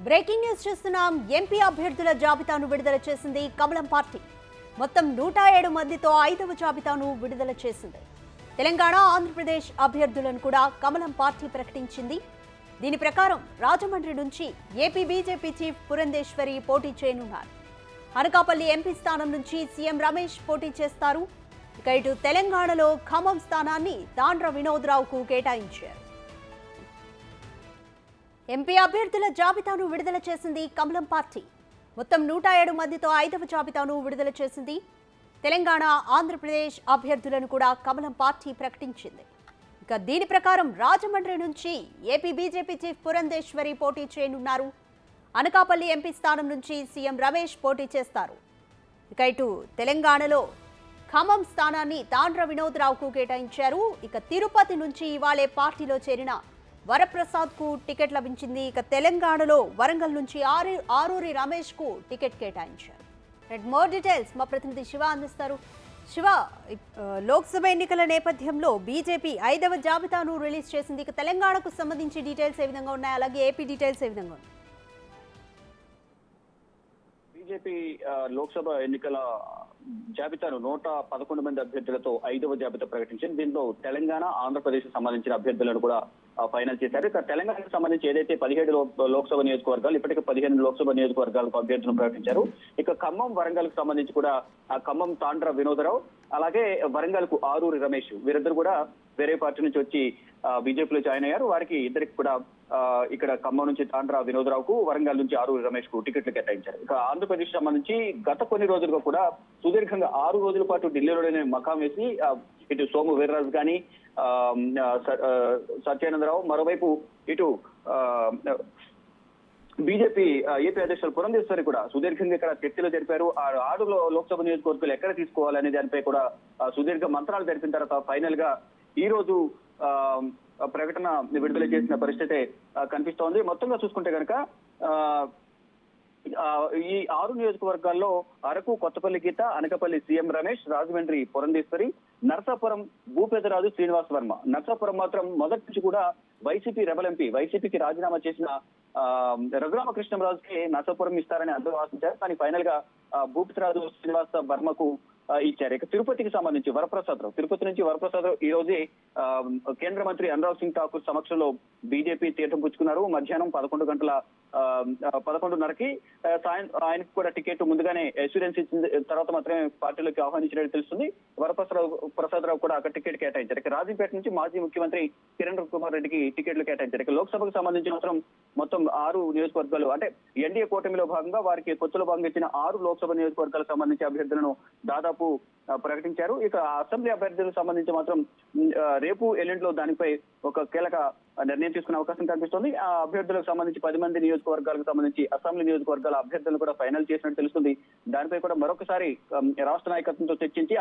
Breaking news చూస్తున్నాం. MP అభ్యర్థుల జాబితాను విడుదల చేసింది కమలం పార్టీ. మొత్తం 107 మందితో 5వ జాబితాను విడుదల చేసింది. తెలంగాణ, ఆంధ్రప్రదేశ్ అభ్యర్థులను కూడా కమలం పార్టీ ప్రకటించింది. దీని ప్రకారం రాజమండ్రి నుంచి ఏపీ బీజేపీ చీఫ్ పురంధేశ్వరి పోటీ చేయనున్నారు. అనకాపల్లి ఎంపీ స్థానం నుంచి సీఎం రమేష్ పోటీ చేస్తారు. ఇక ఇటు తెలంగాణలో ఖమ్మం స్థానాన్ని తాండ్ర వినోద్రావుకు కేటాయించారు. ఎంపీ అభ్యర్థుల జాబితాను విడుదల చేసింది కమలం పార్టీ. మొత్తం 107 మందితో 5వ జాబితాను విడుదల చేసింది. తెలంగాణ, ఆంధ్రప్రదేశ్ అభ్యర్థులను కూడా కమలం పార్టీ ప్రకటించింది. ఇక దీని ప్రకారం రాజమండ్రి నుంచి ఏపీ బీజేపీ చీఫ్ పురంధేశ్వరి పోటీ చేయనున్నారు. అనకాపల్లి ఎంపీ స్థానం నుంచి సీఎం రమేష్ పోటీ చేస్తారు. ఇక ఇటు తెలంగాణలో ఖమ్మం స్థానాన్ని తాండ్ర వినోద్రావుకు కేటాయించారు. ఇక తిరుపతి నుంచి ఇవాళే పార్టీలో చేరిన వరప్రసాద్ కు టికెట్ లభించింది. ఇక తెలంగాణలో వరంగల్ నుంచి ఆరూరి రమేష్ కు టికెట్ కేటాయించారు. మోర్ డీటెయిల్స్ మా ప్రతినిధి శివ అందిస్తారు. శివ, లోక్సభ ఎన్నికల నేపథ్యంలో బీజేపీ 5వ జాబితాను రిలీజ్ చేసింది. ఇక తెలంగాణకు సంబంధించి డీటెయిల్స్ ఏ విధంగా ఉన్నాయి, అలాగే ఏపీ డీటెయిల్స్ ఏ విధంగా ఉన్నాయి? బీజేపీ లోక్సభ ఎన్నికల జాబితాను 111 మంది అభ్యర్థులతో 5వ జాబితా ప్రకటించింది. దీంట్లో తెలంగాణ, ఆంధ్రప్రదేశ్ సంబంధించిన అభ్యర్థులను కూడా ఫైనల్ చేశారు. ఇక తెలంగాణకు సంబంధించి ఏదైతే 17 లోక్సభ నియోజకవర్గాలు, ఇప్పటికే 15 లోక్సభ నియోజకవర్గాలకు అభ్యర్థులను ప్రకటించారు. ఇక ఖమ్మం, వరంగల్ కు సంబంధించి కూడా ఖమ్మం తాండ్ర వినోదరావు, అలాగే వరంగల్ కు ఆరూరి రమేష్, వీరిద్దరు కూడా వేరే పార్టీ నుంచి వచ్చి బీజేపీలో జాయిన్ అయ్యారు. వారికి ఇద్దరికి కూడా ఇక్కడ ఖమ్మం నుంచి తాండ్ర వినోదరావుకు, వరంగల్ నుంచి ఆరూరి రమేష్ కు టికెట్లు కేటాయించారు. ఇక ఆంధ్రప్రదేశ్ సంబంధించి గత కొన్ని రోజులుగా కూడా సుదీర్ఘంగా 6 రోజుల పాటు ఢిల్లీలోనే మకాం వేసి ఇటు సోము వీర్రాజు కానీ, సత్యానందరావు, మరోవైపు ఇటు బీజేపీ ఏపీ అధ్యక్షులు పురంధేశ్వరి కూడా సుదీర్ఘంగా ఇక్కడ చర్చలు జరిపారు. 6 లోక్సభ నియోజకవర్గాలు ఎక్కడ తీసుకోవాలనే దానిపై కూడా సుదీర్ఘ మంత్రాలు జరిపిన తర్వాత ఫైనల్ గా ఈ రోజు ప్రకటన విడుదల చేసిన పరిస్థితి కనిపిస్తోంది. మొత్తంగా చూసుకుంటే కనుక ఈ 6 నియోజకవర్గాల్లో అరకు, కొత్తపల్లి గీత, అనకాపల్లి సీఎం రమేష్, రాజమండ్రి పురంధేశ్వరి, నర్సాపురం భూపేదరాజు, శ్రీనివాస్ వర్మ. నర్సాపురం మాత్రం మొదటి నుంచి కూడా వైసీపీ రెబల్ ఎంపీ, వైసీపీకి రాజీనామా చేసిన రఘురామకృష్ణరాజుకి నర్సాపురం ఇస్తారని అందరూ ఆశించారు. కానీ ఫైనల్ గా భూపేదరాజు, శ్రీనివాస్ వర్మకు ఇచ్చారు. ఇక తిరుపతికి సంబంధించి వరప్రసాద్ రావు, తిరుపతి నుంచి వరప్రసాద్ రావు ఈ రోజే కేంద్ర మంత్రి అనురాగ్ సింగ్ ఠాకూర్ సమక్షంలో బీజేపీ తీర్థం పుచ్చుకున్నారు. మధ్యాహ్నం 11:30కి ఆయనకు కూడా టికెట్ ముందుగానే అష్యూరెన్స్ ఇచ్చిన తర్వాత మాత్రమే పార్టీలోకి ఆహ్వానించినట్టు తెలుస్తుంది. వరప్రసాద్ రావు కూడా అక్కడ టికెట్ కేటాయించారు. ఇక రాజంపేట నుంచి మాజీ ముఖ్యమంత్రి కిరణ్ కుమార్ రెడ్డికి టికెట్లు కేటాయించారు. ఇక లోక్సభకు సంబంధించి మాత్రం మొత్తం 6 నియోజకవర్గాలు, అంటే ఎన్డీఏ కూటమిలో భాగంగా వారికి కొత్తలో భాగంగా ఇచ్చిన 6 లోక్సభ నియోజకవర్గాలకు సంబంధించి అభ్యర్థులను దాదాపు ప్రకటించారు. ఇక అసెంబ్లీ అభ్యర్థులకు సంబంధించి మాత్రం రేపు ఎల్లుండిలో దానిపై ఒక కీలక నిర్ణయం తీసుకునే అవకాశం కనిపిస్తుంది. ఆ అభ్యర్థులకు సంబంధించి 10 మంది నియోజకవర్గాలకు సంబంధించి అసెంబ్లీ నియోజకవర్గాల అభ్యర్థులను కూడా ఫైనల్ చేసినట్టు తెలుస్తుంది. దానిపై కూడా మరొకసారి రాష్ట్ర నాయకత్వంతో చర్చించి